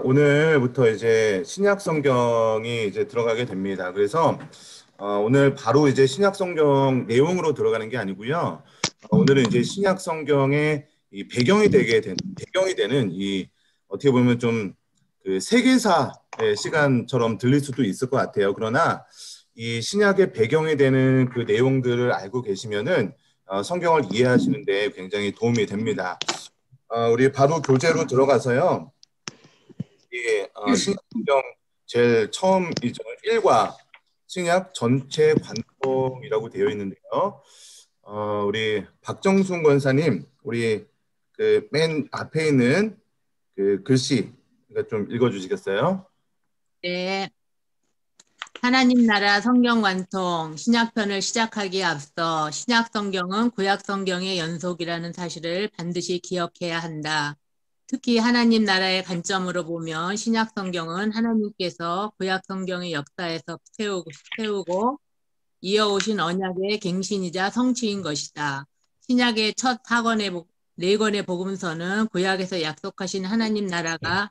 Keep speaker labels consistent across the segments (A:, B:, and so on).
A: 오늘부터 이제 신약 성경이 이제 들어가게 됩니다. 그래서 오늘 바로 이제 신약 성경 내용으로 들어가는 게 아니고요. 오늘은 이제 신약 성경의 이 배경이 되는 이 어떻게 보면 좀 그 세계사의 시간처럼 들릴 수도 있을 것 같아요. 그러나 이 신약의 배경이 되는 그 내용들을 알고 계시면은 성경을 이해하시는 데 굉장히 도움이 됩니다. 우리 바로 교재로 들어가서요. 이게 신약성경 제일 처음이죠. 1과 신약 전체 관통이라고 되어 있는데요. 우리 박정순 권사님, 우리 그 맨 앞에 있는 그 글씨 좀 읽어주시겠어요?
B: 네, 하나님 나라 성경 관통 신약편을 시작하기에 앞서 신약 성경은 구약 성경의 연속이라는 사실을 반드시 기억해야 한다. 특히 하나님 나라의 관점으로 보면 신약 성경은 하나님께서 구약 성경의 역사에서 세우고 이어오신 언약의 갱신이자 성취인 것이다. 신약의 첫 네 권의 복음서는 구약에서 약속하신 하나님 나라가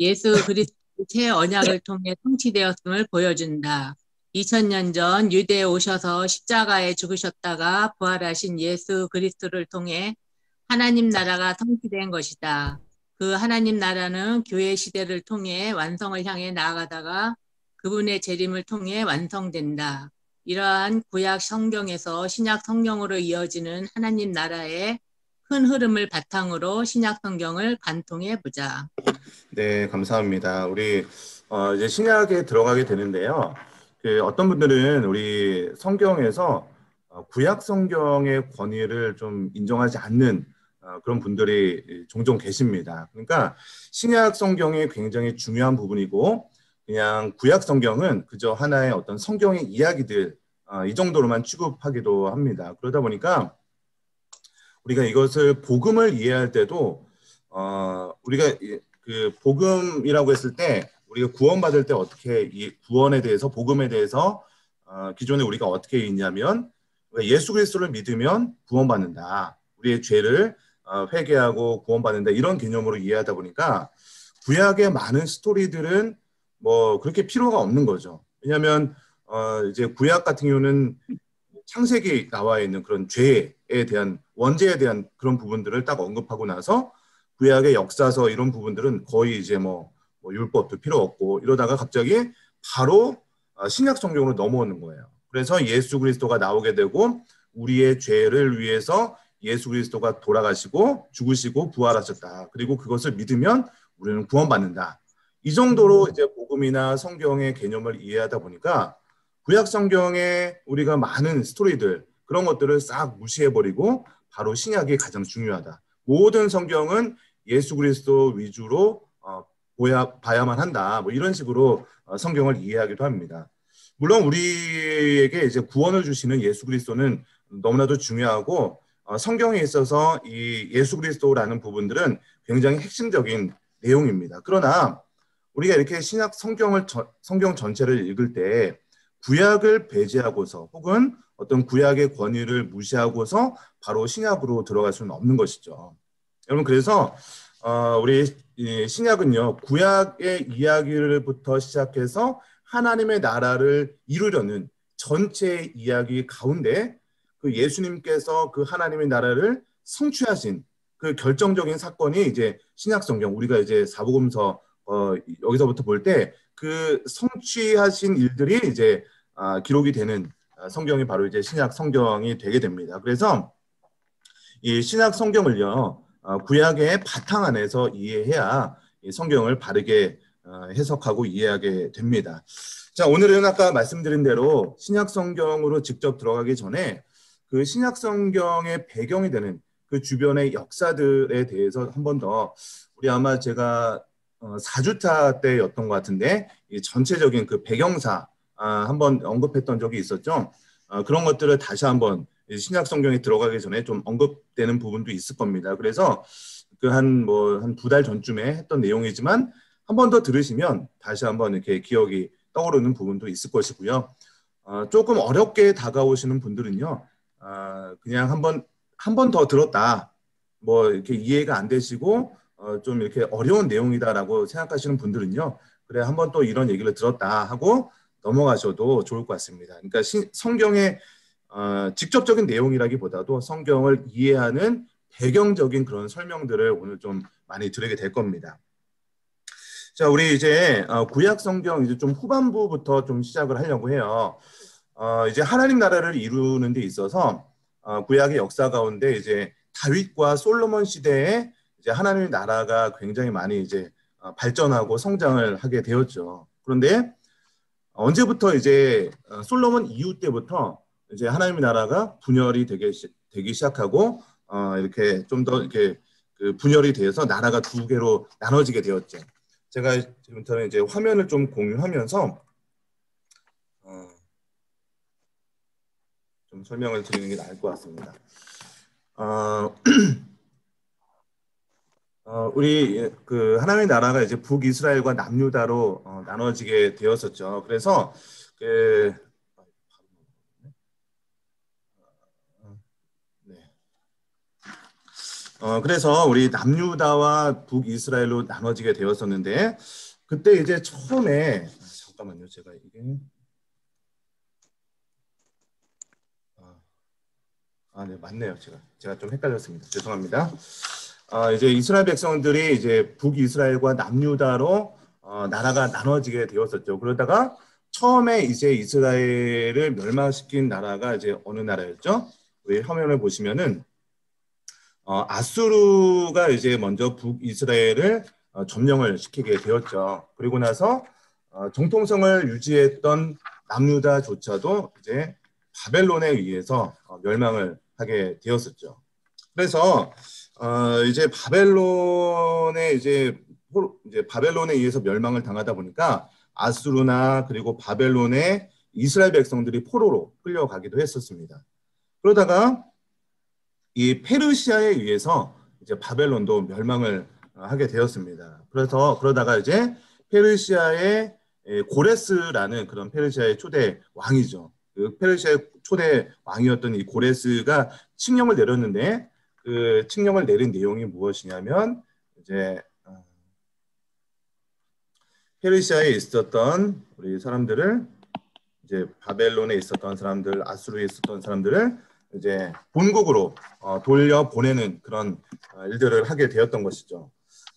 B: 예수 그리스도의 새 언약을 통해 성취되었음을 보여준다. 2000년 전 유대에 오셔서 십자가에 죽으셨다가 부활하신 예수 그리스도를 통해 하나님 나라가 성취된 것이다. 그 하나님 나라는 교회 시대를 통해 완성을 향해 나아가다가 그분의 재림을 통해 완성된다. 이러한 구약 성경에서 신약 성경으로 이어지는 하나님 나라의 큰 흐름을 바탕으로 신약 성경을 관통해 보자.
A: 네, 감사합니다. 우리 이제 신약에 들어가게 되는데요. 그 어떤 분들은 우리 성경에서 구약 성경의 권위를 좀 인정하지 않는 그런 분들이 종종 계십니다. 그러니까 신약 성경이 굉장히 중요한 부분이고 그냥 구약 성경은 그저 하나의 어떤 성경의 이야기들 이 정도로만 취급하기도 합니다. 그러다 보니까 우리가 이것을 복음을 이해할 때도 우리가 그 복음이라고 했을 때 우리가 구원받을 때 어떻게 이 구원에 대해서 복음에 대해서 기존에 우리가 어떻게 있냐면 예수 그리스도를 믿으면 구원받는다. 우리의 죄를 회개하고 구원받는다. 이런 개념으로 이해하다 보니까 구약의 많은 스토리들은 뭐 그렇게 필요가 없는 거죠. 왜냐하면 이제 구약 같은 경우는 창세기 나와 있는 그런 죄에 대한 원죄에 대한 그런 부분들을 딱 언급하고 나서 구약의 역사서 이런 부분들은 거의 이제 뭐 율법도 필요 없고 이러다가 갑자기 바로 신약 성경으로 넘어오는 거예요. 그래서 예수 그리스도가 나오게 되고 우리의 죄를 위해서 예수 그리스도가 돌아가시고 죽으시고 부활하셨다. 그리고 그것을 믿으면 우리는 구원받는다. 이 정도로 이제 복음이나 성경의 개념을 이해하다 보니까 구약 성경에 우리가 많은 스토리들 그런 것들을 싹 무시해버리고 바로 신약이 가장 중요하다. 모든 성경은 예수 그리스도 위주로 봐야만 한다. 뭐 이런 식으로 성경을 이해하기도 합니다. 물론 우리에게 이제 구원을 주시는 예수 그리스도는 너무나도 중요하고 성경에 있어서 이 예수 그리스도라는 부분들은 굉장히 핵심적인 내용입니다. 그러나 우리가 이렇게 신약 성경 전체를 읽을 때 구약을 배제하고서 혹은 어떤 구약의 권위를 무시하고서 바로 신약으로 들어갈 수는 없는 것이죠. 여러분 그래서 우리 신약은요 구약의 이야기를부터 시작해서 하나님의 나라를 이루려는 전체 이야기 가운데 그 예수님께서 그 하나님의 나라를 성취하신 그 결정적인 사건이 이제 신약 성경 우리가 이제 사복음서 여기서부터 볼 때 그 성취하신 일들이 이제 기록이 되는 성경이 바로 이제 신약 성경이 되게 됩니다. 그래서 이 신약 성경을요 구약의 바탕 안에서 이해해야 이 성경을 바르게 해석하고 이해하게 됩니다. 자, 오늘은 아까 말씀드린 대로 신약 성경으로 직접 들어가기 전에 그 신약 성경의 배경이 되는 그 주변의 역사들에 대해서 한 번 더 우리 아마 제가 4주차 때였던 것 같은데 이 전체적인 그 배경사 한번 언급했던 적이 있었죠. 그런 것들을 다시 한번 신약 성경에 들어가기 전에 좀 언급되는 부분도 있을 겁니다. 그래서 그 한 두 달 전쯤에 했던 내용이지만 한 번 더 들으시면 다시 한번 이렇게 기억이 떠오르는 부분도 있을 것이고요. 조금 어렵게 다가오시는 분들은요, 그냥 한 번 더 들었다, 뭐 이렇게 이해가 안 되시고 좀 이렇게 어려운 내용이다라고 생각하시는 분들은요. 그래, 한번 또 이런 얘기를 들었다 하고 넘어가셔도 좋을 것 같습니다. 그러니까 성경의 직접적인 내용이라기보다도 성경을 이해하는 배경적인 그런 설명들을 오늘 좀 많이 드리게 될 겁니다. 자, 우리 이제 구약 성경 이제 좀 후반부부터 좀 시작을 하려고 해요. 이제 하나님 나라를 이루는 데 있어서 구약의 역사 가운데 이제 다윗과 솔로몬 시대에 이제 하나님의 나라가 굉장히 많이 이제 발전하고 성장을 하게 되었죠. 그런데 언제부터 이제 솔로몬 이후 때부터 이제 하나님의 나라가 분열이 되기 시작하고 이렇게 좀 더 이렇게 그 분열이 돼서 나라가 두 개로 나눠지게 되었죠. 제가 지금부터는 이제 화면을 좀 공유하면서 좀 설명을 드리는 게 나을 것 같습니다. 어, 우리 그 하나님의 나라가 이제 북이스라엘과 남유다로 나눠지게 되었었죠. 그래서 그 네. 그래서 우리 남유다와 북이스라엘로 나눠지게 되었었는데 그때 이제 처음에 잠깐만요. 제가 이게 네, 맞네요. 제가 좀 헷갈렸습니다. 죄송합니다. 이제 이스라엘 백성들이 이제 북이스라엘과 남유다로 나라가 나눠지게 되었었죠. 그러다가 처음에 이제 이스라엘을 멸망시킨 나라가 이제 어느 나라였죠? 우리 화면을 보시면은 아수르가 이제 먼저 북이스라엘을 점령을 시키게 되었죠. 그리고 나서 정통성을 유지했던 남유다조차도 이제 바벨론에 의해서 멸망을 하게 되었었죠. 그래서 이제 이제 바벨론에 의해서 멸망을 당하다 보니까 아수르나 그리고 바벨론에 이스라엘 백성들이 포로로 끌려가기도 했었습니다. 그러다가 이 페르시아에 의해서 이제 바벨론도 멸망을 하게 되었습니다. 그래서 그러다가 이제 페르시아의 고레스라는 그런 페르시아의 초대 왕이죠. 그 페르시아의 초대 왕이었던 이 고레스가 칙령을 내렸는데 그 칙령을 내린 내용이 무엇이냐면 이제 페르시아에 있었던 우리 사람들을 이제 바벨론에 있었던 사람들, 아수르에 있었던 사람들을 이제 본국으로 돌려 보내는 그런 일들을 하게 되었던 것이죠.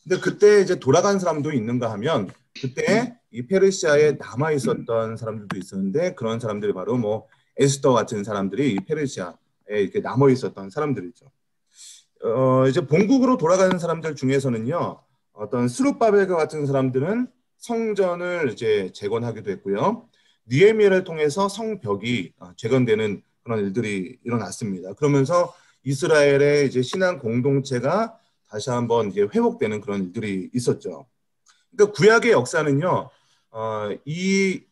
A: 근데 그때 이제 돌아간 사람도 있는가 하면 그때 이 페르시아에 남아 있었던 사람들도 있었는데 그런 사람들이 바로 뭐 에스더 같은 사람들이 이 페르시아에 이렇게 남아 있었던 사람들이죠. 이제 본국으로 돌아가는 사람들 중에서는요, 어떤 스룹바벨과 같은 사람들은 성전을 이제 재건하기도 했고요. 느헤미야를 통해서 성벽이 재건되는 그런 일들이 일어났습니다. 그러면서 이스라엘의 이제 신앙 공동체가 다시 한번 이제 회복되는 그런 일들이 있었죠. 그러니까 구약의 역사는요, 이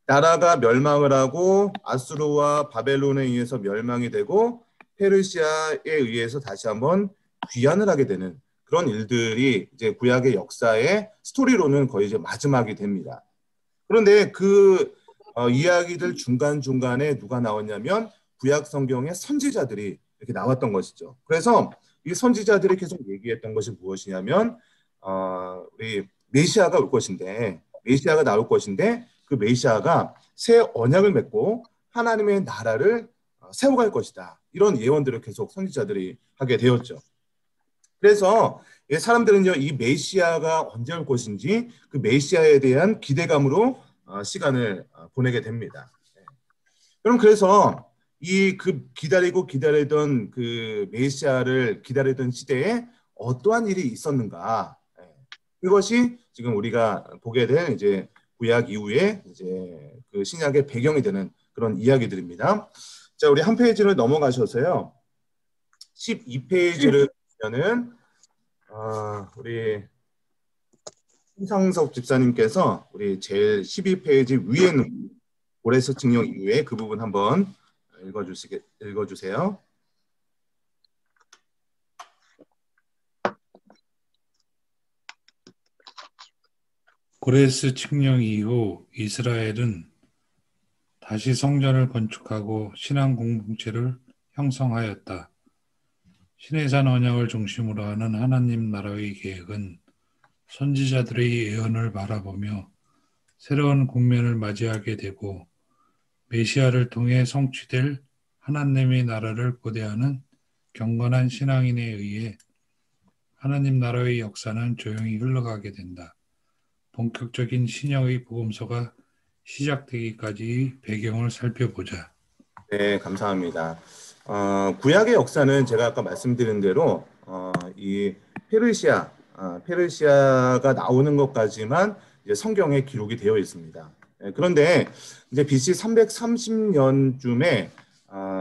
A: 나라가 멸망을 하고 아수르와 바벨론에 의해서 멸망이 되고 페르시아에 의해서 다시 한번 귀환을 하게 되는 그런 일들이 이제 구약의 역사의 스토리로는 거의 이제 마지막이 됩니다. 그런데 그 이야기들 중간중간에 누가 나왔냐면 구약 성경의 선지자들이 이렇게 나왔던 것이죠. 그래서 이 선지자들이 계속 얘기했던 것이 무엇이냐면 우리 메시아가 올 것인데 메시아가 나올 것인데 그 메시아가 새 언약을 맺고 하나님의 나라를 세워갈 것이다. 이런 예언들을 계속 선지자들이 하게 되었죠. 그래서 사람들은요, 이 메시아가 언제 올 것인지 그 메시아에 대한 기대감으로 시간을 보내게 됩니다. 그럼 그래서 이 그 기다리던 그 메시아를 기다리던 시대에 어떠한 일이 있었는가? 그것이 지금 우리가 보게 될 이제 구약 이후에 이제 그 신약의 배경이 되는 그런 이야기들입니다. 자, 우리 한 페이지를 넘어가셔서요. 12페이지를 보면은 우리 신상석 집사님께서 우리 제일 12페이지 위에는 고레스 칙령 이후에 그 부분 한번 읽어주세요.
C: 고레스 칙령 이후 이스라엘은 다시 성전을 건축하고 신앙 공동체를 형성하였다. 시내산 언약을 중심으로 하는 하나님 나라의 계획은 선지자들의 예언을 바라보며 새로운 국면을 맞이하게 되고 메시아를 통해 성취될 하나님의 나라를 고대하는 경건한 신앙인에 의해 하나님 나라의 역사는 조용히 흘러가게 된다. 본격적인 신약의 복음서가 시작되기까지의 배경을 살펴보자.
A: 네, 감사합니다. 구약의 역사는 제가 아까 말씀드린 대로 이 페르시아가 나오는 것까지만 이제 성경에 기록이 되어 있습니다. 그런데 이제 BC 330년쯤에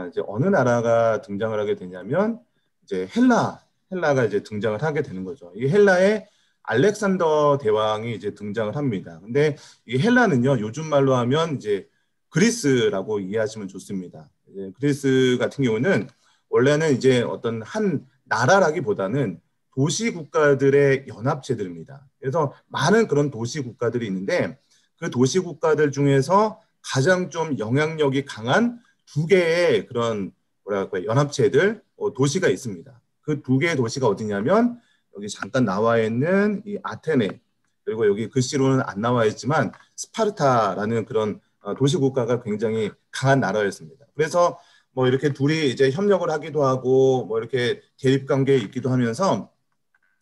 A: 이제 어느 나라가 등장을 하게 되냐면 이제 헬라가 이제 등장을 하게 되는 거죠. 이 헬라에 알렉산더 대왕이 이제 등장을 합니다. 근데 이 헬라는요, 요즘 말로 하면 이제 그리스라고 이해하시면 좋습니다. 그리스 같은 경우는 원래는 이제 어떤 한 나라라기보다는 도시 국가들의 연합체들입니다. 그래서 많은 그런 도시 국가들이 있는데 그 도시 국가들 중에서 가장 좀 영향력이 강한 두 개의 그런 뭐랄까요 연합체들 도시가 있습니다. 그 두 개의 도시가 어디냐면 여기 잠깐 나와 있는 이 아테네 그리고 여기 글씨로는 안 나와 있지만 스파르타라는 그런 도시 국가가 굉장히 강한 나라였습니다. 그래서 뭐 이렇게 둘이 이제 협력을 하기도 하고 뭐 이렇게 대립 관계에 있기도 하면서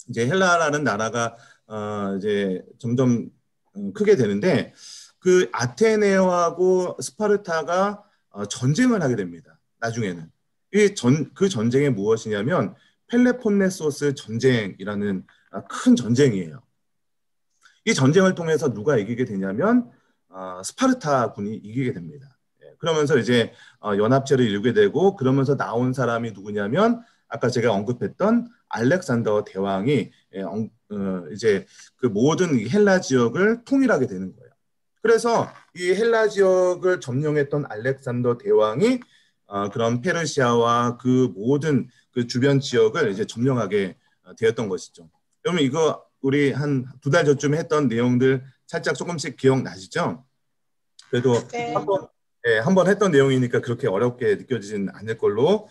A: 이제 헬라라는 나라가 이제 점점 크게 되는데 그 아테네하고 스파르타가 전쟁을 하게 됩니다. 나중에는 그 전쟁이 무엇이냐면 펠레폰네소스 전쟁이라는 큰 전쟁이에요. 이 전쟁을 통해서 누가 이기게 되냐면 스파르타 군이 이기게 됩니다. 그러면서 이제 연합체를 이루게 되고 그러면서 나온 사람이 누구냐면 아까 제가 언급했던 알렉산더 대왕이 이제 그 모든 헬라 지역을 통일하게 되는 거예요. 그래서 이 헬라 지역을 점령했던 알렉산더 대왕이 그런 페르시아와 그 모든 그 주변 지역을 이제 점령하게 되었던 것이죠. 그러면 이거 우리 한 두 달 전쯤에 했던 내용들 살짝 조금씩 기억나시죠? 그래도
D: 네.
A: 한번 했던 내용이니까 그렇게 어렵게 느껴지진 않을 걸로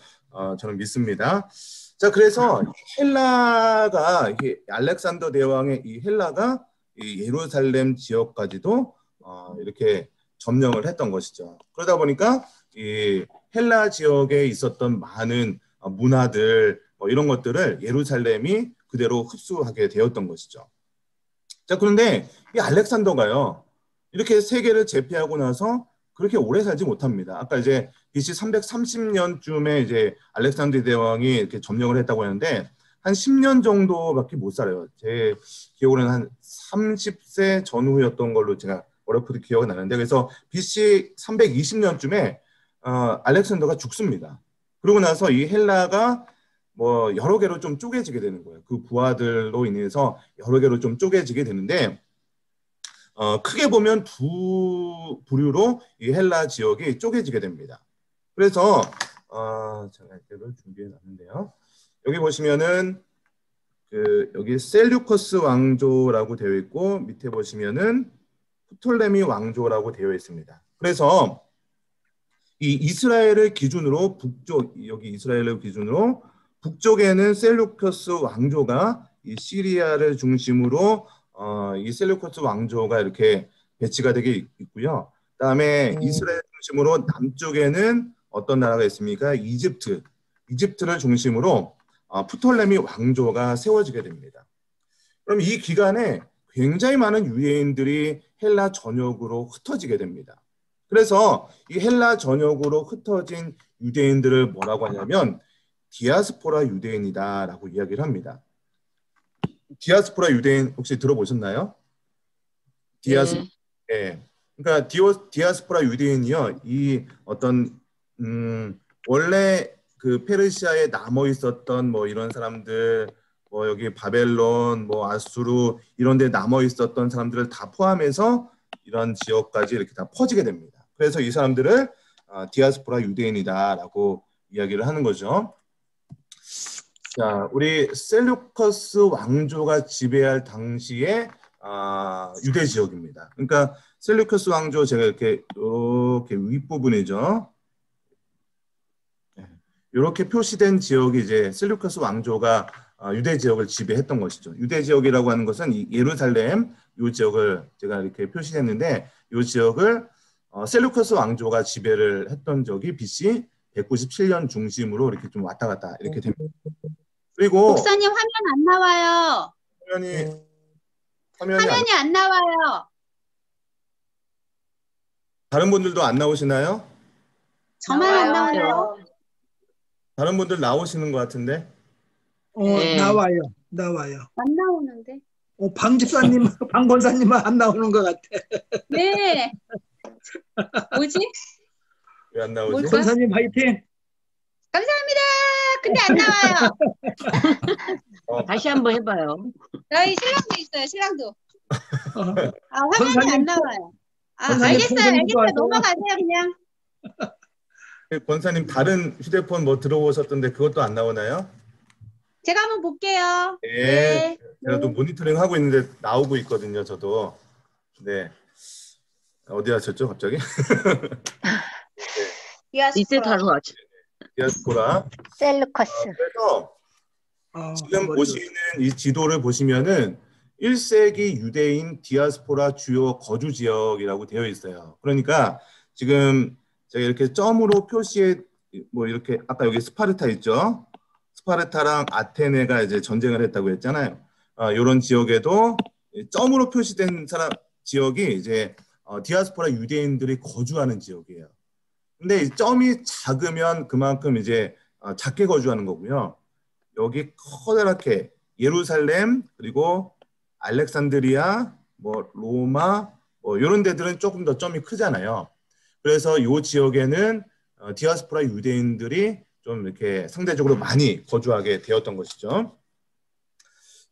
A: 저는 믿습니다. 자, 그래서 헬라가 이게 알렉산더 대왕의 이 헬라가 이 예루살렘 지역까지도 이렇게 점령을 했던 것이죠. 그러다 보니까 이 헬라 지역에 있었던 많은 문화들 이런 것들을 예루살렘이 그대로 흡수하게 되었던 것이죠. 자, 그런데 이 알렉산더가요, 이렇게 세계를 제패하고 나서 그렇게 오래 살지 못합니다. 아까 이제 BC 330년쯤에 이제 알렉산더 대왕이 이렇게 점령을 했다고 했는데 한 10년 정도밖에 못 살아요. 제 기억으로는 한 30세 전후였던 걸로 제가 어렴풋이 기억이 나는데 그래서 BC 320년쯤에 알렉산더가 죽습니다. 그러고 나서 이 헬라가 뭐 여러 개로 좀 쪼개지게 되는 거예요. 그 부하들로 인해서 여러 개로 좀 쪼개지게 되는데 크게 보면 두 부류로 이 헬라 지역이 쪼개지게 됩니다. 그래서 제가 이걸 준비해 놨는데요. 여기 보시면은 여기 셀류커스 왕조라고 되어 있고 밑에 보시면은 프톨레미 왕조라고 되어 있습니다. 그래서 이 이스라엘을 기준으로 여기 이스라엘을 기준으로 북쪽에는 셀류커스 왕조가 이 시리아를 중심으로 이 셀류커스 왕조가 이렇게 배치가 되게 있고요. 그다음에 이스라엘 중심으로 남쪽에는 어떤 나라가 있습니까? 이집트를 중심으로 프톨레미 왕조가 세워지게 됩니다. 그럼 이 기간에 굉장히 많은 유대인들이 헬라 전역으로 흩어지게 됩니다. 그래서 이 헬라 전역으로 흩어진 유대인들을 뭐라고 하냐면 디아스포라 유대인이다라고 이야기를 합니다. 디아스포라 유대인 혹시 들어보셨나요? 예. 그러니까 디아스포라 유대인이요. 이 어떤 원래 그 페르시아에 남아 있었던 뭐 이런 사람들 뭐 여기 바벨론 뭐 아수르 이런 데 남아 있었던 사람들을 다 포함해서 이런 지역까지 이렇게 다 퍼지게 됩니다. 그래서 이 사람들을 디아스포라 유대인이다라고 이야기를 하는 거죠. 자, 우리 셀류커스 왕조가 지배할 당시의 유대 지역입니다. 그러니까 셀류커스 왕조 제가 이렇게 윗부분이죠. 이렇게 표시된 지역이 이제 셀루커스 왕조가 유대 지역을 지배했던 것이죠. 유대 지역이라고 하는 것은 이 예루살렘 이 지역을 제가 이렇게 표시했는데 이 지역을 셀루커스 왕조가 지배를 했던 적이 BC 197년 중심으로 이렇게 좀 왔다 갔다 이렇게 됩니다. 그리고
D: 목사님 화면 안 나와요.
A: 화면이
D: 안 나와요.
A: 다른 분들도 안 나오시나요?
D: 저만 안 나와요.
A: 다른 분들 나오시는 것 같은데.
B: 네.
E: 나와요.
D: 안 나오는데.
E: 방 집사님, 방 권사님은 안 나오는 것 같아.
D: 네. 뭐지?
A: 왜 안 나오지?
D: 뭘까?
E: 권사님 화이팅!
D: 감사합니다. 근데 안 나와요.
B: 다시 한번 해봐요.
D: 저희 신랑도 있어요. 신랑도.
E: 어,
D: 화면이
E: 권사님,
D: 안 나와요.
E: 권사님
D: 알겠어요.
E: 통성기도 하세요.
D: 넘어가세요 그냥.
A: 권사님 다른 휴대폰 뭐 들어오셨던데 그것도 안 나오나요?
D: 제가 한번 볼게요.
A: 네. 제가 또 모니터링 하고 있는데 나오고 있거든요. 저도. 네. 어디 하셨죠 갑자기?
B: 리셋하러 왔죠.
A: 디아스포라.
F: 셀루커스.
A: 그래서 지금 보시는 이 지도를 보시면은 1세기 유대인 디아스포라 주요 거주 지역이라고 되어 있어요. 그러니까 지금 제가 이렇게 점으로 표시해 뭐 이렇게 아까 여기 스파르타 있죠? 스파르타랑 아테네가 이제 전쟁을 했다고 했잖아요. 이런 지역에도 점으로 표시된 지역이 이제 디아스포라 유대인들이 거주하는 지역이에요. 근데 이 점이 작으면 그만큼 이제 작게 거주하는 거고요. 여기 커다랗게 예루살렘 그리고 알렉산드리아, 뭐 로마 뭐 이런 데들은 조금 더 점이 크잖아요. 그래서 이 지역에는 디아스포라 유대인들이 좀 이렇게 상대적으로 많이 거주하게 되었던 것이죠.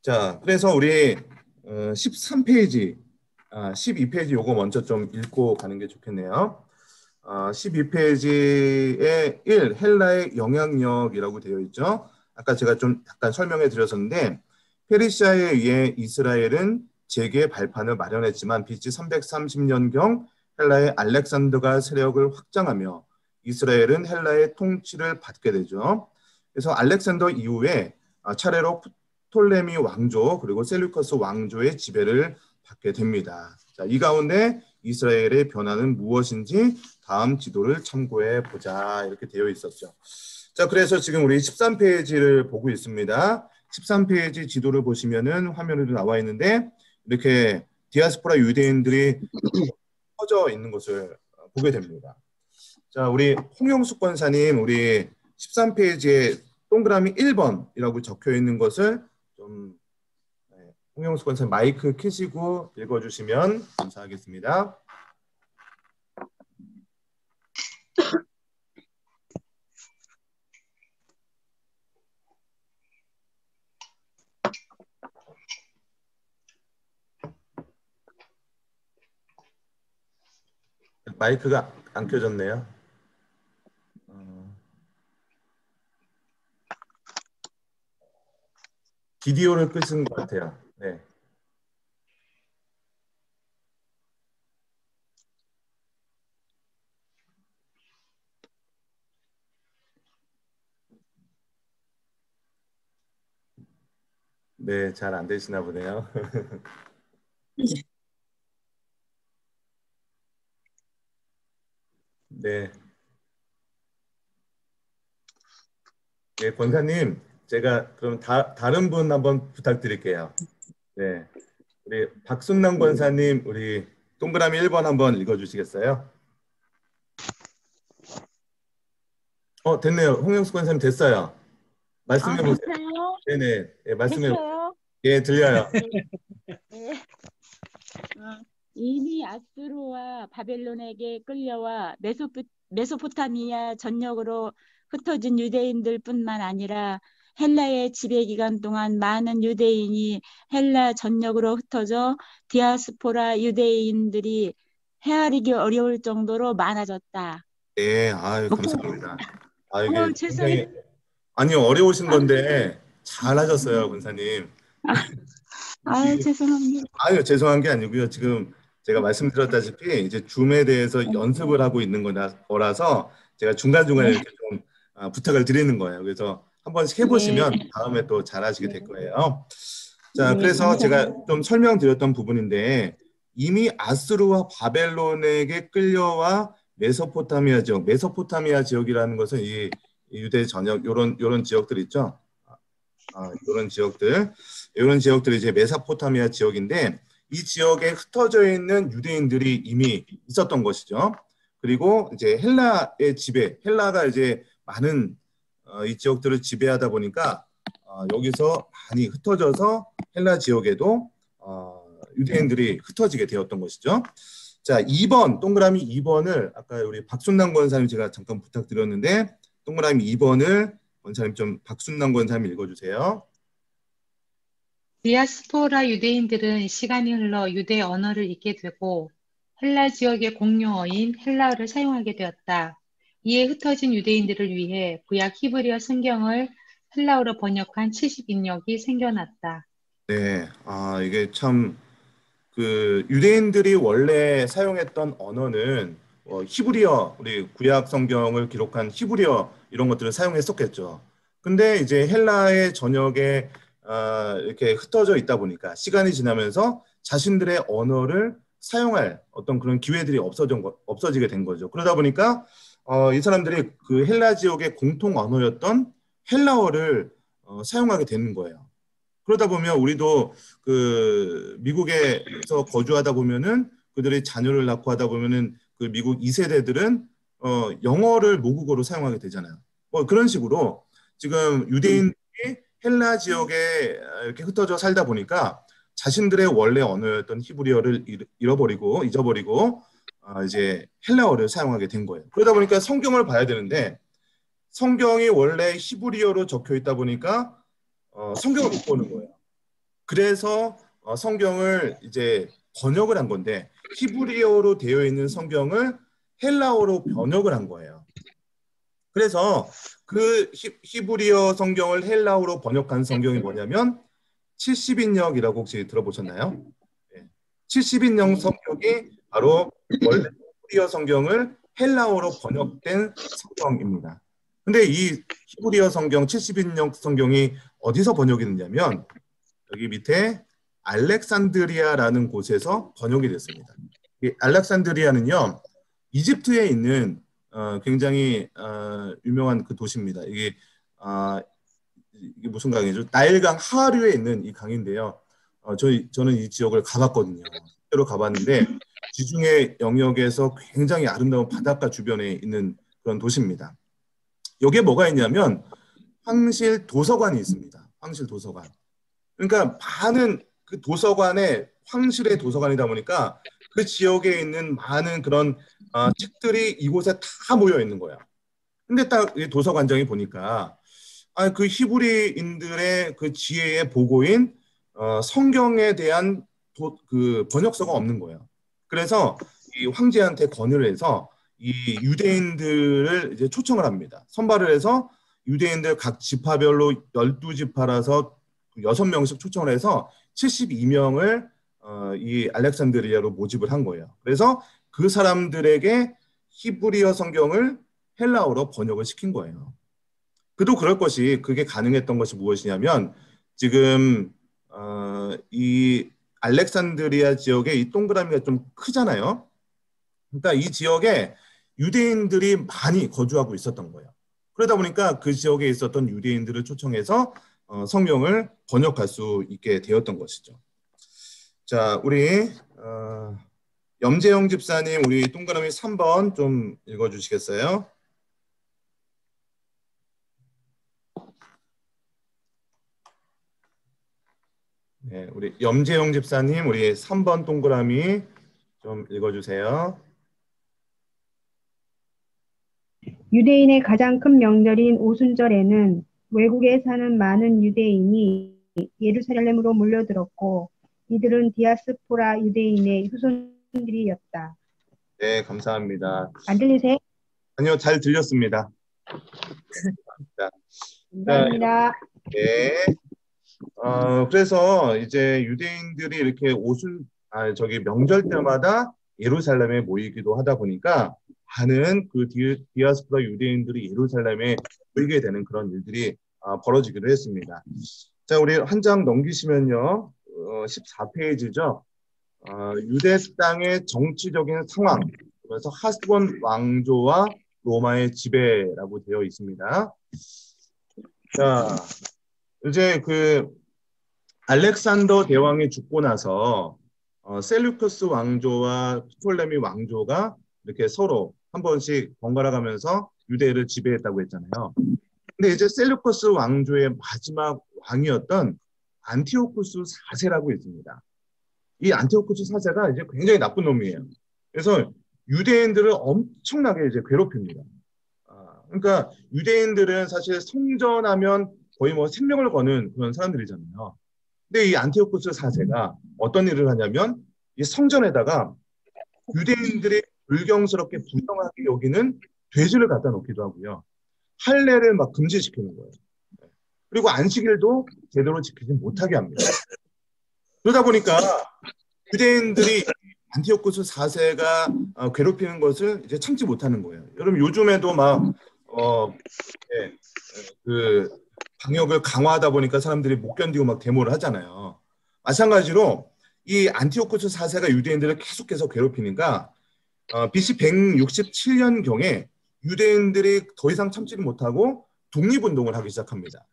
A: 자, 그래서 우리 13페이지, 12페이지 요거 먼저 좀 읽고 가는 게 좋겠네요. 12페이지에 1, 헬라의 영향력이라고 되어 있죠. 아까 제가 좀 약간 설명해 드렸었는데 페르시아에 의해 이스라엘은 재계 발판을 마련했지만 BC 330년경 헬라의 알렉산더가 세력을 확장하며 이스라엘은 헬라의 통치를 받게 되죠. 그래서 알렉산더 이후에 차례로 프톨레미 왕조 그리고 셀루커스 왕조의 지배를 받게 됩니다. 자, 이 가운데 이스라엘의 변화는 무엇인지 다음 지도를 참고해 보자 이렇게 되어 있었죠. 자, 그래서 지금 우리 13페이지를 보고 있습니다. 13페이지 지도를 보시면은 화면에도 나와 있는데 이렇게 디아스포라 유대인들이 퍼져 있는 것을 보게 됩니다. 자, 우리 홍영숙 권사님, 우리 13페이지에 동그라미 1번이라고 적혀 있는 것을 좀 홍영숙 권사님 마이크 켜시고 읽어주시면 감사하겠습니다. 마이크가 안 켜졌네요. 비디오를 끄신 것 같아요. 네. 네, 잘 안 되시나 보네요. 네. 예, 권사님, 제가 그럼 다른 분 한번 부탁드릴게요. 네. 우리 박순남 권사님, 우리 동그라미 1번 한번 읽어주시겠어요? 됐네요. 홍영수 권사님 됐어요. 말씀해 보세요.
F: 됐어요?
A: 네네. 예, 말씀해 보세요.
F: 됐어요?
A: 예, 들려요.
F: 네. 이미 아수르와 바벨론에게 끌려와 메소포타미아 전역으로 흩어진 유대인들뿐만 아니라 헬라의 지배 기간 동안 많은 유대인이 헬라 전역으로 흩어져 디아스포라 유대인들이 헤아리기 어려울 정도로 많아졌다.
A: 네, 아유, 감사합니다. 이게
F: 죄송해요.
A: 굉장히, 아니요, 어려우신 건데 잘하셨어요, 권사님.
F: 죄송합니다.
A: 아유, 죄송한 게 아니고요. 지금 제가 말씀드렸다시피 이제 줌에 대해서 연습을 하고 있는 거라서 제가 중간중간에 이렇게 좀 부탁을 드리는 거예요. 그래서 한 번씩 해보시면 다음에 또 잘하시게 될 거예요. 자,
F: 네,
A: 그래서
F: 감사합니다.
A: 제가 좀 설명드렸던 부분인데 이미 아수르와 바벨론에게 끌려와 메소포타미아 지역이라는 것은 이 유대 전역 요런 지역들 있죠. 이런 지역들이 이제 메소포타미아 지역인데 이 지역에 흩어져 있는 유대인들이 이미 있었던 것이죠. 그리고 이제 헬라가 이제 많은 이 지역들을 지배하다 보니까 여기서 많이 흩어져서 헬라 지역에도 유대인들이 흩어지게 되었던 것이죠. 자, 2번 동그라미 2번을 아까 우리 박순남 권사님 제가 잠깐 부탁드렸는데 동그라미 2번을 권사님 좀 박순남 권사님 읽어주세요.
G: 디아스포라 유대인들은 시간이 흘러 유대 언어를 잊게 되고 헬라 지역의 공용어인 헬라어를 사용하게 되었다. 이에 흩어진 유대인들을 위해 구약 히브리어 성경을 헬라어로 번역한 70인역이 생겨났다.
A: 네, 이게 참 그 유대인들이 원래 사용했던 언어는 히브리어, 우리 구약 성경을 기록한 히브리어 이런 것들을 사용했었겠죠. 근데 이제 헬라의 전역에 이렇게 흩어져 있다 보니까 시간이 지나면서 자신들의 언어를 사용할 어떤 그런 기회들이 없어지게 된 거죠. 그러다 보니까 이 사람들이 그 헬라 지역의 공통 언어였던 헬라어를 사용하게 되는 거예요. 그러다 보면 우리도 그 미국에서 거주하다 보면은 그들의 자녀를 낳고 하다 보면은 그 미국 2세대들은 영어를 모국어로 사용하게 되잖아요. 그런 식으로 지금 유대인들이 헬라 지역에 이렇게 흩어져 살다 보니까 자신들의 원래 언어였던 히브리어를 잊어버리고 이제 헬라어를 사용하게 된 거예요. 그러다 보니까 성경을 봐야 되는데 성경이 원래 히브리어로 적혀 있다 보니까 성경을 못 보는 거예요. 그래서 성경을 이제 번역을 한 건데 히브리어로 되어 있는 성경을 헬라어로 번역을 한 거예요. 그래서 그 히브리어 성경을 헬라어로 번역한 성경이 뭐냐면 70인역이라고 혹시 들어보셨나요? 70인역 성경이 바로 원래 히브리어 성경을 헬라어로 번역된 성경입니다. 근데 이 히브리어 성경 70인역 성경이 어디서 번역이 됐냐면 여기 밑에 알렉산드리아라는 곳에서 번역이 됐습니다. 이 알렉산드리아는요 이집트에 있는 굉장히 유명한 그 도시입니다. 이게 무슨 강이죠? 나일강 하류에 있는 이 강인데요. 저는 이 지역을 가봤거든요. 실제로 가봤는데 지중해 영역에서 굉장히 아름다운 바닷가 주변에 있는 그런 도시입니다. 여기에 뭐가 있냐면 황실 도서관이 있습니다. 황실 도서관. 그러니까 많은 그 도서관에 황실의 도서관이다 보니까 그 지역에 있는 많은 그런 책들이 이곳에 다 모여 있는 거야. 근데 딱 이 도서관장이 보니까 그 히브리인들의 그 지혜의 보고인 성경에 대한 그 번역서가 없는 거예요. 그래서 이 황제한테 건의를 해서 이 유대인들을 이제 초청을 합니다. 선발을 해서 유대인들 각 지파별로 12지파라서 6명씩 초청을 해서 72명을 이 알렉산드리아로 모집을 한 거예요. 그래서 그 사람들에게 히브리어 성경을 헬라어로 번역을 시킨 거예요. 그게 가능했던 것이 무엇이냐면 지금 이 알렉산드리아 지역에 이 동그라미가 좀 크잖아요. 그러니까 이 지역에 유대인들이 많이 거주하고 있었던 거예요. 그러다 보니까 그 지역에 있었던 유대인들을 초청해서 성경을 번역할 수 있게 되었던 것이죠. 자, 우리 염재영 집사님, 우리 동그라미 3번 좀 읽어주시겠어요? 네, 우리 염재영 집사님, 우리 3번 동그라미 좀 읽어주세요.
H: 유대인의 가장 큰 명절인 오순절에는 외국에 사는 많은 유대인이 예루살렘으로 몰려들었고 이들은 디아스포라 유대인의 후손들이었다.
A: 네, 감사합니다.
H: 안 들리세요?
A: 아니요, 잘 들렸습니다.
H: 감사합니다.
A: 네. 그래서 이제 유대인들이 이렇게 명절 때마다 예루살렘에 모이기도 하다 보니까 많은 그 디아스포라 유대인들이 예루살렘에 모이게 되는 그런 일들이 벌어지기도 했습니다. 자, 우리 한 장 넘기시면요. 14페이지죠. 유대 땅의 정치적인 상황, 그래서 하스본 왕조와 로마의 지배라고 되어 있습니다. 자, 이제 그 알렉산더 대왕이 죽고 나서 셀루크스 왕조와 프톨레미 왕조가 이렇게 서로 한 번씩 번갈아 가면서 유대를 지배했다고 했잖아요. 근데 이제 셀루커스 왕조의 마지막 왕이었던 안티오쿠스 4세라고 있습니다. 이 안티오쿠스 4세가 이제 굉장히 나쁜 놈이에요. 그래서 유대인들을 엄청나게 이제 괴롭힙니다. 그러니까 유대인들은 사실 성전하면 거의 뭐 생명을 거는 그런 사람들이잖아요. 근데 이 안티오쿠스 4세가 어떤 일을 하냐면 이 성전에다가 유대인들이 불경스럽게 부정하게 여기는 돼지를 갖다 놓기도 하고요. 할례를 막 금지시키는 거예요. 그리고 안식일도 제대로 지키지 못하게 합니다. 그러다 보니까 유대인들이 안티오쿠스 4세가 괴롭히는 것을 이제 참지 못하는 거예요. 여러분 요즘에도 막 그 방역을 강화하다 보니까 사람들이 못 견디고 막 데모를 하잖아요. 마찬가지로 이 안티오쿠스 4세가 유대인들을 계속해서 괴롭히니까 BC 167년경에 유대인들이 더 이상 참지를 못하고 독립운동을 하기 시작합니다.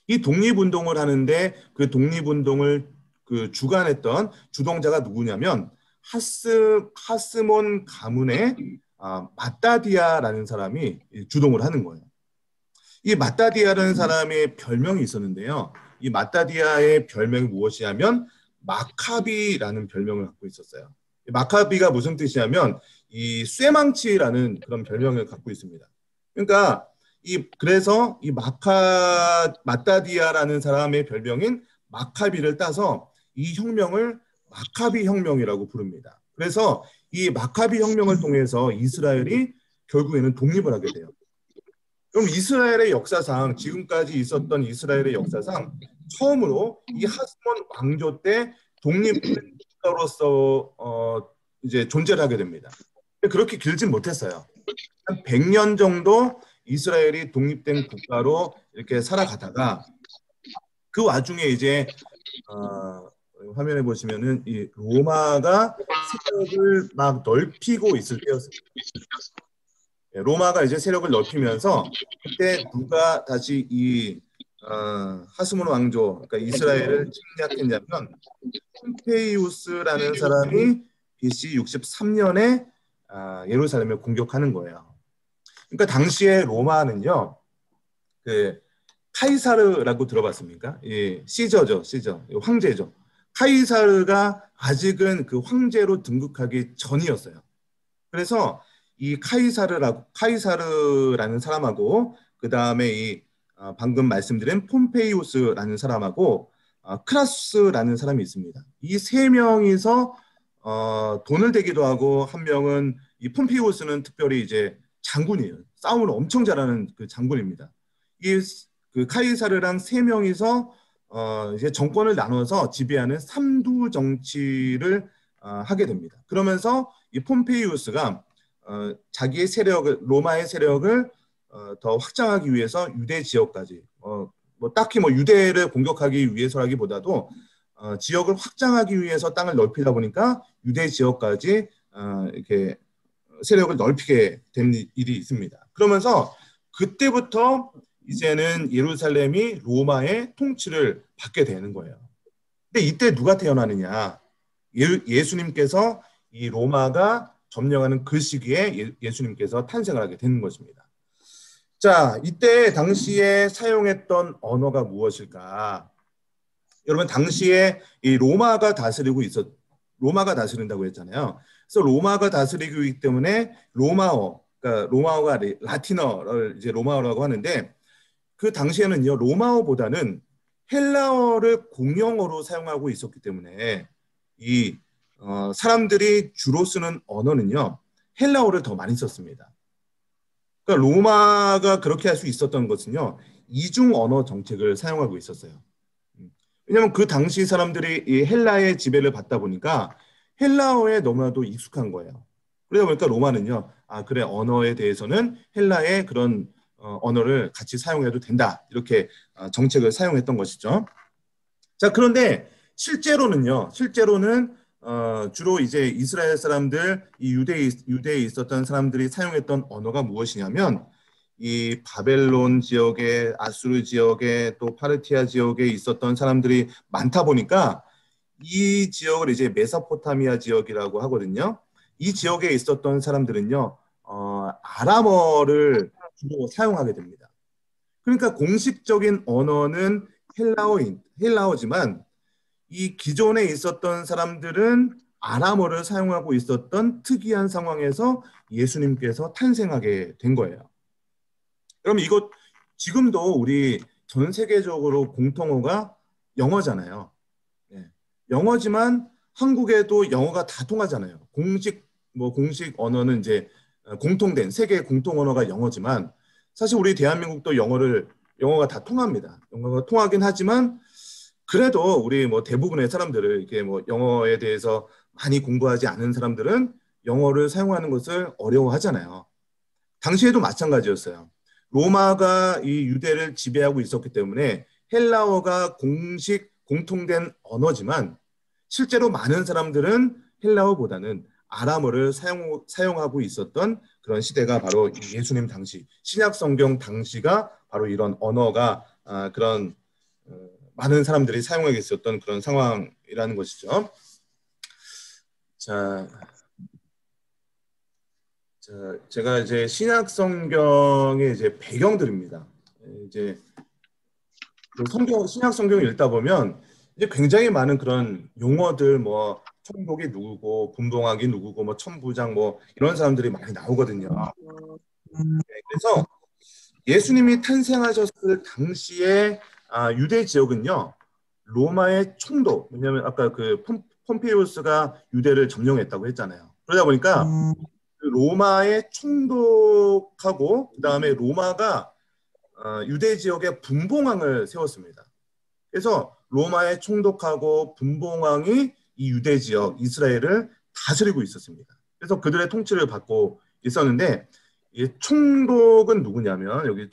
A: 이 독립운동을 하는데 그 독립운동을 그 주관했던 주동자가 누구냐면 하스몬 가문의 마따디아라는 사람이 주동을 하는 거예요. 이 마따디아라는 사람의 별명이 있었는데요. 이 마따디아의 별명이 무엇이냐면 마카비라는 별명을 갖고 있었어요. 마카비가 무슨 뜻이냐면 이 쇠망치라는 그런 별명을 갖고 있습니다. 그러니까 그래서 이 마따디아라는 사람의 별명인 마카비를 따서 이 혁명을 마카비 혁명이라고 부릅니다. 그래서 이 마카비 혁명을 통해서 이스라엘이 결국에는 독립을 하게 돼요. 그럼 이스라엘의 역사상 지금까지 있었던 이스라엘의 역사상 처음으로 이 하스몬 왕조 때 독립국가로서 이제 존재를 하게 됩니다. 그렇게 길진 못했어요. 한 100년 정도 이스라엘이 독립된 국가로 이렇게 살아가다가 그 와중에 이제 화면에 보시면은 이 로마가 세력을 막 넓히고 있을 때였습니다. 로마가 이제 세력을 넓히면서 그때 누가 다시 이 하스몬 왕조, 그러니까 이스라엘을 침략했냐면 폼페이우스라는 사람이 BC 63년에 예루살렘을 공격하는 거예요. 그러니까 당시에 로마는요, 그 카이사르라고 들어봤습니까? 예, 시저죠, 시저, 황제죠. 카이사르가 아직은 그 황제로 등극하기 전이었어요. 그래서 이 카이사르라는 사람하고 그 다음에 이 방금 말씀드린 폼페이우스라는 사람하고 크라수스라는 사람이 있습니다. 이 세 명이서 돈을 대기도 하고 한 명은 이 폼페이우스는 특별히 이제 장군이에요. 싸움을 엄청 잘하는 그 장군입니다. 이 그 카이사르랑 세 명이서 이제 정권을 나눠서 지배하는 삼두 정치를 하게 됩니다. 그러면서 이 폼페이우스가 자기의 세력을 로마의 세력을 더 확장하기 위해서 유대 지역까지 뭐 딱히 뭐 유대를 공격하기 위해서라기보다도 지역을 확장하기 위해서 땅을 넓히다 보니까 유대 지역까지 이렇게 세력을 넓히게 된 일이 있습니다. 그러면서 그때부터 이제는 예루살렘이 로마의 통치를 받게 되는 거예요. 근데 이때 누가 태어나느냐? 예수님께서 이 로마가 점령하는 그 시기에 예수님께서 탄생을 하게 되는 것입니다. 자, 이때 당시에 사용했던 언어가 무엇일까? 여러분 당시에 이 로마가 다스린다고 했잖아요. 그래서 로마가 다스리기 때문에 로마어, 그러니까 로마어가 라틴어를 이제 로마어라고 하는데 그 당시에는요 로마어보다는 헬라어를 공용어로 사용하고 있었기 때문에 이 사람들이 주로 쓰는 언어는요 헬라어를 더 많이 썼습니다. 그러니까 로마가 그렇게 할 수 있었던 것은요 이중 언어 정책을 사용하고 있었어요. 왜냐하면 그 당시 사람들이 이 헬라의 지배를 받다 보니까 헬라어에 너무나도 익숙한 거예요. 그러다 보니까 로마는요, 아 그래 언어에 대해서는 헬라의 그런 언어를 같이 사용해도 된다 이렇게 정책을 사용했던 것이죠. 자 그런데 실제로는 주로 이제 이스라엘 사람들, 이 유대에 있었던 사람들이 사용했던 언어가 무엇이냐면 이 바벨론 지역에, 아수르 지역에, 또 파르티아 지역에 있었던 사람들이 많다 보니까 이 지역을 이제 메소포타미아 지역이라고 하거든요. 이 지역에 있었던 사람들은요, 아람어를 주로 사용하게 됩니다. 그러니까 공식적인 언어는 헬라어지만 이 기존에 있었던 사람들은 아람어를 사용하고 있었던 특이한 상황에서 예수님께서 탄생하게 된 거예요. 그럼 이것 지금도 우리 전 세계적으로 공통어가 영어잖아요. 네. 영어지만 한국에도 영어가 다 통하잖아요. 공식 언어는 이제 공통된 세계 공통 언어가 영어지만 사실 우리 대한민국도 영어가 다 통합니다. 영어가 통하긴 하지만 그래도 우리 뭐 대부분의 사람들을 이렇게 뭐 영어에 대해서 많이 공부하지 않은 사람들은 영어를 사용하는 것을 어려워하잖아요. 당시에도 마찬가지였어요. 로마가 이 유대를 지배하고 있었기 때문에 헬라어가 공통된 언어지만 실제로 많은 사람들은 헬라어보다는 아람어를 사용하고 있었던 그런 시대가 바로 예수님 당시, 신약 성경 당시가 바로 이런 언어가 그런 많은 사람들이 사용하고 있었던 그런 상황이라는 것이죠. 자, 제가 이제 신약 성경의 이제 배경들입니다. 이제 신약 성경을 읽다 보면 이제 굉장히 많은 그런 용어들, 뭐 천복이 누구고, 분봉왕이 누구고, 뭐 천부장 뭐 이런 사람들이 많이 나오거든요. 그래서 예수님이 탄생하셨을 당시에 유대 지역은요 로마의 총독, 왜냐하면 아까 그 폼페이우스가 유대를 점령했다고 했잖아요. 그러다 보니까 로마의 총독하고 그 다음에 로마가 유대 지역에 분봉왕을 세웠습니다. 그래서 로마의 총독하고 분봉왕이 이 유대 지역 이스라엘을 다스리고 있었습니다. 그래서 그들의 통치를 받고 있었는데 이 총독은 누구냐면 여기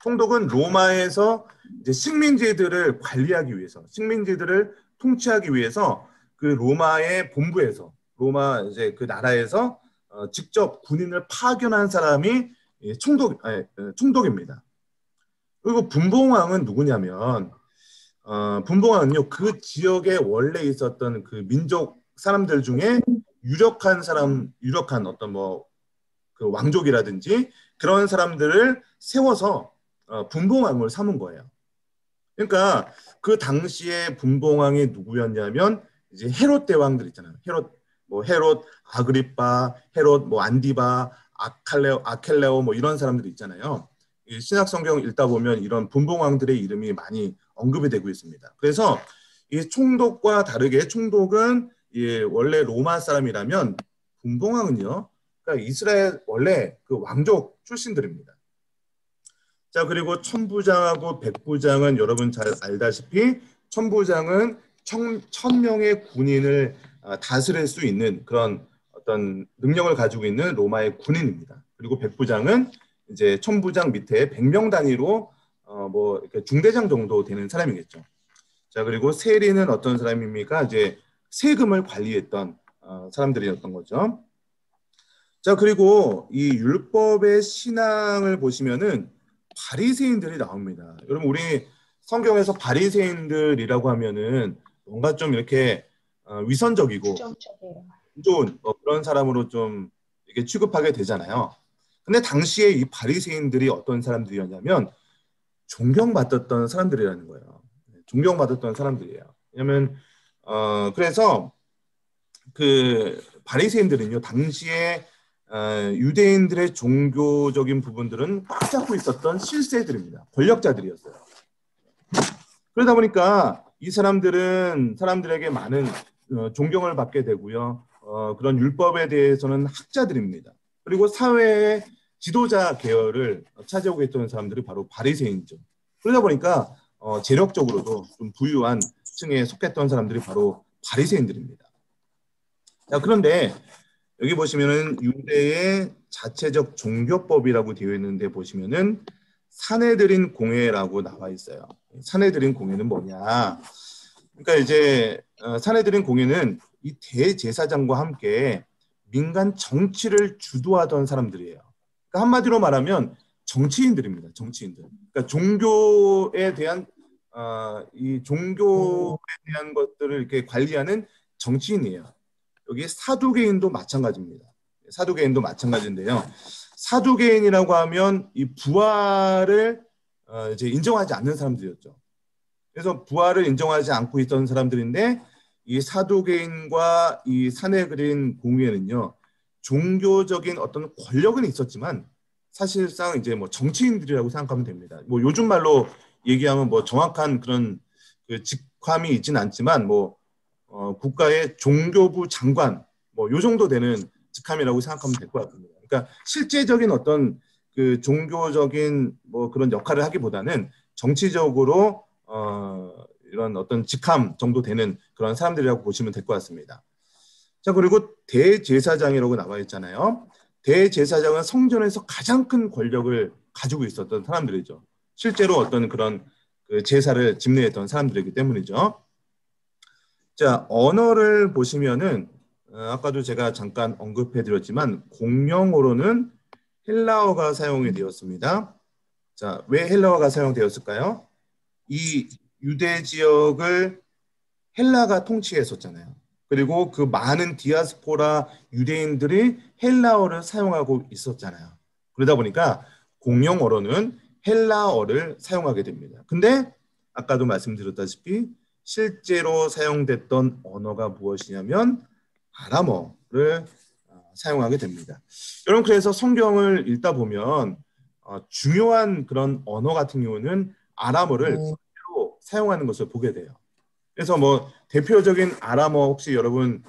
A: 총독은 로마에서 이제 식민지들을 관리하기 위해서, 식민지들을 통치하기 위해서 그 로마의 본부에서, 로마 이제 그 나라에서 직접 군인을 파견한 사람이 총독입니다. 그리고 분봉왕은 누구냐면 분봉왕은요 그 지역에 원래 있었던 그 민족 사람들 중에 유력한 어떤 뭐 그 왕족이라든지 그런 사람들을 세워서 분봉왕을 삼은 거예요. 그러니까 그 당시에 분봉왕이 누구였냐면 이제 헤롯 대왕들 있잖아요. 헤롯 아그리빠, 헤롯 뭐 안디바, 아켈레오 뭐 이런 사람들이 있잖아요. 이 신약 성경 읽다 보면 이런 분봉왕들의 이름이 많이 언급이 되고 있습니다. 그래서 이 총독과 다르게 총독은 원래 로마 사람이라면 분봉왕은요, 그러니까 이스라엘 원래 그 왕족 출신들입니다. 자, 그리고 천부장하고 백부장은 여러분 잘 알다시피 천부장은 1000명의 군인을 다스릴 수 있는 그런 어떤 능력을 가지고 있는 로마의 군인입니다. 그리고 백부장은 이제 천부장 밑에 100명 단위로 뭐 이렇게 중대장 정도 되는 사람이겠죠. 자, 그리고 세리는 어떤 사람입니까? 이제 세금을 관리했던 사람들이었던 거죠. 자, 그리고 이 율법의 신앙을 보시면은 바리새인들이 나옵니다. 여러분 우리 성경에서 바리새인들이라고 하면은 뭔가 좀 이렇게 위선적이고 좋은 그런 사람으로 좀 이렇게 취급하게 되잖아요. 근데 당시에 이 바리새인들이 어떤 사람들이었냐면 존경받았던 사람들이라는 거예요. 존경받았던 사람들이에요. 왜냐면 그래서 그 바리새인들은요 당시에 유대인들의 종교적인 부분들은 꽉 잡고 있었던 실세들입니다. 권력자들이었어요. 그러다 보니까 이 사람들은 사람들에게 많은 존경을 받게 되고요. 그런 율법에 대해서는 학자들입니다. 그리고 사회의 지도자 계열을 차지하고 있던 사람들이 바로 바리새인이죠. 그러다 보니까 재력적으로도 좀 부유한 층에 속했던 사람들이 바로 바리새인들입니다. 자, 그런데 여기 보시면은 유대의 자체적 종교법이라고 되어 있는데 보시면은 사내들인 공회라고 나와 있어요. 사내들인 공회는 뭐냐? 그러니까 이제 사내들인 공회는 이 대제사장과 함께 민간 정치를 주도하던 사람들이에요. 그러니까 한마디로 말하면 정치인들입니다. 정치인들. 그러니까 종교에 대한 이 종교에 대한 것들을 이렇게 관리하는 정치인이에요. 여기 사두개인도 마찬가지입니다. 사두개인도 마찬가지인데요. 사두개인이라고 하면 이 부활을 이제 인정하지 않는 사람들이었죠. 그래서 부활을 인정하지 않고 있던 사람들인데 이 사두개인과 이 사내들인 공회는요, 종교적인 어떤 권력은 있었지만 사실상 이제 뭐 정치인들이라고 생각하면 됩니다. 뭐 요즘 말로 얘기하면 뭐 정확한 그런 그 직함이 있지는 않지만 뭐 국가의 종교부 장관 뭐 요 정도 되는 직함이라고 생각하면 될 것 같습니다. 그러니까 실제적인 어떤 그 종교적인 뭐 그런 역할을 하기보다는 정치적으로 이런 어떤 직함 정도 되는 그런 사람들이라고 보시면 될 것 같습니다. 자, 그리고 대제사장이라고 나와 있잖아요. 대제사장은 성전에서 가장 큰 권력을 가지고 있었던 사람들이죠. 실제로 어떤 그런 그 제사를 집례했던 사람들이기 때문이죠. 자, 언어를 보시면은 아까도 제가 잠깐 언급해드렸지만 공용어로는 헬라어가 사용이 되었습니다. 자, 왜 헬라어가 사용되었을까요? 이 유대 지역을 헬라가 통치했었잖아요. 그리고 그 많은 디아스포라 유대인들이 헬라어를 사용하고 있었잖아요. 그러다 보니까 공용어로는 헬라어를 사용하게 됩니다. 근데 아까도 말씀드렸다시피 실제로 사용됐던 언어가 무엇이냐면 아람어를 사용하게 됩니다. 여러분, 그래서 성경을 읽다 보면 중요한 그런 언어 같은 경우는 아람어를 그대로 사용하는 것을 보게 돼요. 그래서 뭐 대표적인 아람어 혹시 여러분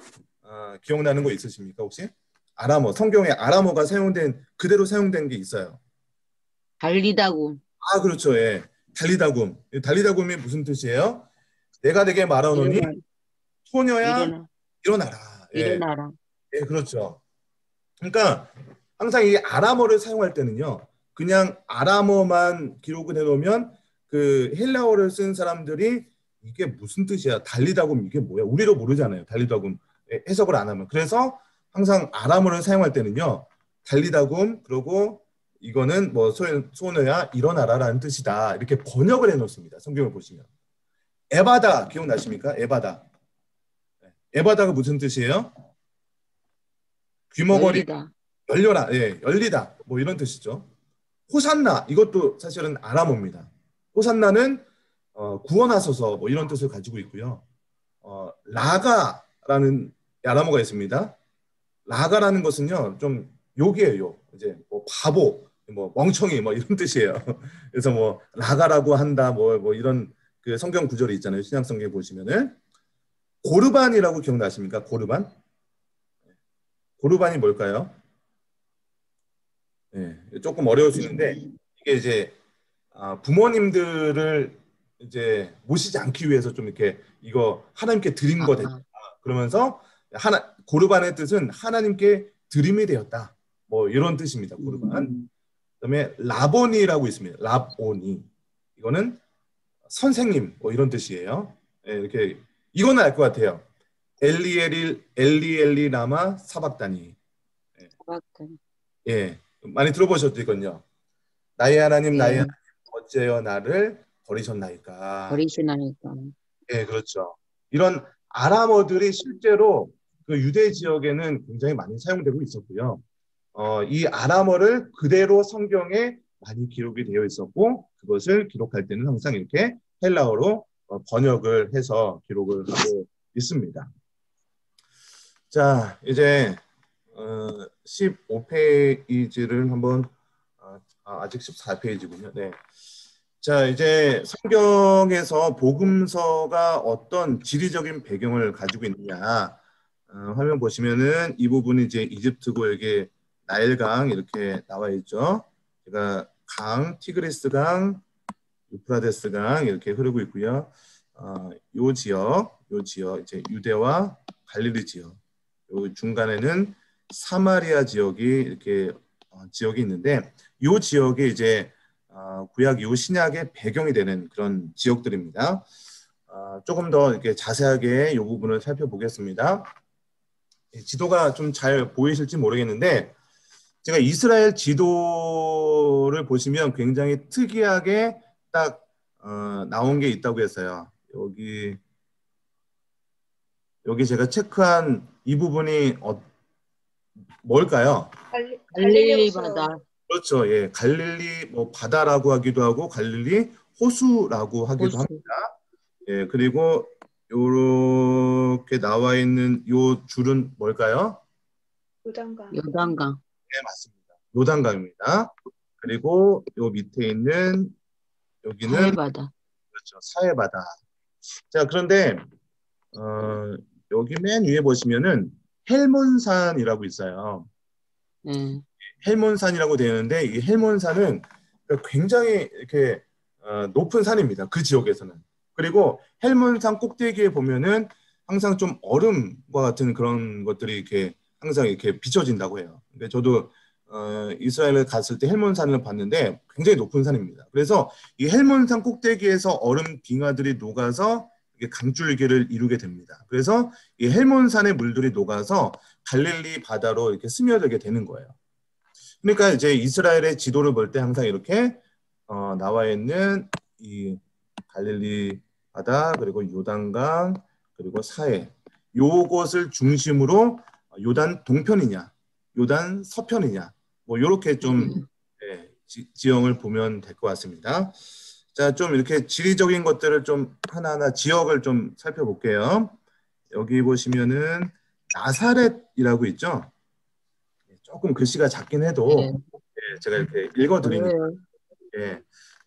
A: 기억나는 거 있으십니까? 혹시 아람어, 성경에 아람어가 사용된 그대로 사용된 게 있어요.
I: 달리다고.
A: 아, 그렇죠. 예. 달리다굼. 달리다굼이 무슨 뜻이에요? 내가 내게 말하노니 소녀야 일어나라. 예.
I: 일어나라.
A: 예, 그렇죠. 그러니까 항상 이 아람어를 사용할 때는요, 그냥 아람어만 기록을 해놓으면 그 헬라어를 쓴 사람들이 이게 무슨 뜻이야? 달리다굼 이게 뭐야? 우리도 모르잖아요. 달리다굼 해석을 안 하면. 그래서 항상 아람어를 사용할 때는요, 달리다굼 그러고 이거는 뭐 소녀야 일어나라라는 뜻이다. 이렇게 번역을 해놓습니다. 성경을 보시면. 에바다 기억나십니까? 에바다. 에바다가 무슨 뜻이에요? 귀머거리 열려라, 예, 열리다, 뭐 이런 뜻이죠. 호산나 이것도 사실은 아람어입니다. 호산나는 구원하소서 뭐 이런 뜻을 가지고 있고요. 라가라는 아람어가 있습니다. 라가라는 것은요 좀 욕이에요. 이제 뭐 바보, 뭐 멍청이 뭐 이런 뜻이에요. 그래서 뭐 라가라고 한다 뭐 이런 그 성경 구절이 있잖아요. 신약 성경에 보시면은 고르반이라고 기억나십니까? 고르반? 고르반이 뭘까요? 네, 조금 어려울 수 있는데 이게 이제 부모님들을 이제 모시지 않기 위해서 좀 이렇게 이거 하나님께 드린 거 됐다. 그러면서 고르반의 뜻은 하나님께 드림이 되었다. 뭐 이런 뜻입니다. 고르반. 그다음에 라보니라고 있습니다. 라보니. 이거는 선생님 뭐 이런 뜻이에요. 네, 이렇게 이거는 알 것 같아요. 엘리 라마 사박다니. 예, 많이 들어보셨죠 이건요. 나의 하나님, 나의 하나님, 어째여 나를 버리셨나이까. 예, 그렇죠. 이런 아람어들이 실제로 그 유대 지역에는 굉장히 많이 사용되고 있었고요. 이 아람어를 그대로 성경에 많이 기록이 되어 있었고 그것을 기록할 때는 항상 이렇게 헬라어로 번역을 해서 기록을 하고 있습니다. 자, 이제 15페이지를 한번 아직 14페이지군요. 네. 자, 이제 성경에서 복음서가 어떤 지리적인 배경을 가지고 있느냐 화면 보시면은 이 부분이 이제 이집트고 여기 나일강 이렇게 나와 있죠. 제가 강, 티그리스 강, 유프라데스 강 이렇게 흐르고 있고요. 요 지역 이제 유대와 갈릴리 지역. 요 중간에는 사마리아 지역이 이렇게 지역이 있는데 이 지역이 이제 구약 이후 신약의 배경이 되는 그런 지역들입니다. 조금 더 이렇게 자세하게 이 부분을 살펴보겠습니다. 지도가 좀 잘 보이실지 모르겠는데 제가 이스라엘 지도를 보시면 굉장히 특이하게 딱 나온 게 있다고 했어요. 여기 제가 체크한 이 부분이 뭘까요?
I: 갈릴리 바다.
A: 그렇죠. 예, 갈릴리 뭐 바다라고 하기도 하고 갈릴리 호수라고 하기도
I: 호수.
A: 합니다. 예, 그리고 이렇게 나와 있는 요 줄은 뭘까요?
D: 요단강.
I: 요단강.
A: 네, 맞습니다. 요단강입니다. 그리고 요 밑에 있는 여기는
I: 사해바다.
A: 그렇죠. 사해바다. 자, 그런데 여기 맨 위에 보시면은 헬몬산이라고 있어요.
I: 네.
A: 헬몬산이라고 되어 있는데 이 헬몬산은 굉장히 이렇게 높은 산입니다. 그 지역에서는. 그리고 헬몬산 꼭대기에 보면은 항상 좀 얼음과 같은 그런 것들이 이렇게 항상 이렇게 비춰진다고 해요. 근데 저도 이스라엘에 갔을 때 헬몬산을 봤는데 굉장히 높은 산입니다. 그래서 이 헬몬산 꼭대기에서 얼음 빙하들이 녹아서 이게 강줄기를 이루게 됩니다. 그래서 이 헬몬산의 물들이 녹아서 갈릴리 바다로 이렇게 스며들게 되는 거예요. 그러니까 이제 이스라엘의 지도를 볼 때 항상 이렇게 나와 있는 이 갈릴리 바다 그리고 요단강 그리고 사해 요것을 중심으로 요단 동편이냐 요단 서편이냐 뭐 이렇게 좀 지형을 보면 될 것 같습니다. 자, 좀 이렇게 지리적인 것들을 좀 하나하나 지역을 좀 살펴볼게요. 여기 보시면은 나사렛이라고 있죠. 조금 글씨가 작긴 해도
I: 네.
A: 제가 이렇게 읽어드리니까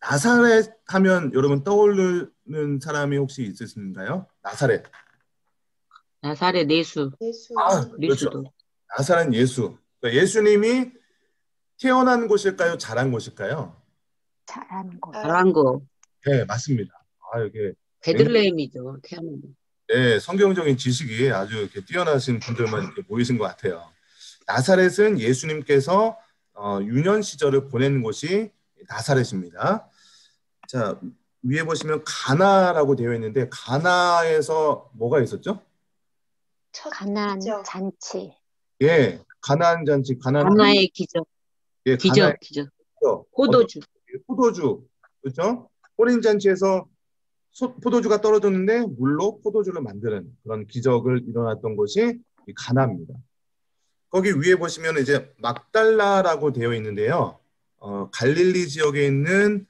A: 나사렛 하면 여러분 떠오르는 사람이 혹시 있으신가요? 나사렛.
I: 나사렛 예수.
A: 그렇죠.
I: 예수도.
A: 나사렛 예수. 그러니까 예수님이 태어난 곳일까요? 자란 곳일까요?
J: 잘한 거.
I: 잘한 거.
A: 네, 맞습니다. 이게
I: 베들레헴이죠. 태어난 거.
A: 네, 성경적인 지식이 아주 이렇게 뛰어나신 분들만 이렇게 보이신 것 같아요. 나사렛은 예수님께서 유년 시절을 보낸 곳이 나사렛입니다. 자, 위에 보시면 가나라고 되어 있는데 가나에서 뭐가 있었죠?
J: 가나안 잔치.
A: 예, 가나안 잔치,
I: 가나의 기적.
A: 예,
I: 기적. 포도주.
A: 포도주, 그렇죠? 호린 잔치에서 포도주가 떨어졌는데 물로 포도주를 만드는 그런 기적을 일어났던 곳이 이 가나입니다. 거기 위에 보시면 이제 막달라라고 되어 있는데요. 갈릴리 지역에 있는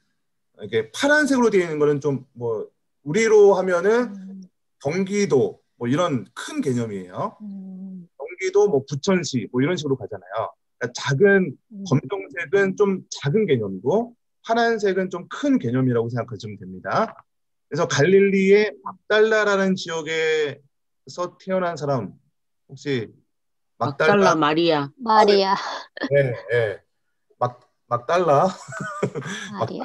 A: 이렇게 파란색으로 되어 있는 거는 좀 뭐 우리로 하면은 경기도 뭐 이런 큰 개념이에요. 경기도 뭐 부천시 뭐 이런 식으로 가잖아요. 그러니까 작은 검정색은 좀 작은 개념이고 파란색은 좀 큰 개념이라고 생각하시면 됩니다. 그래서 갈릴리의 막달라라는 지역에서 태어난 사람 혹시
I: 막달라 마리아.
J: 마리아.
A: 네, 네. 막달라.
J: 마리아.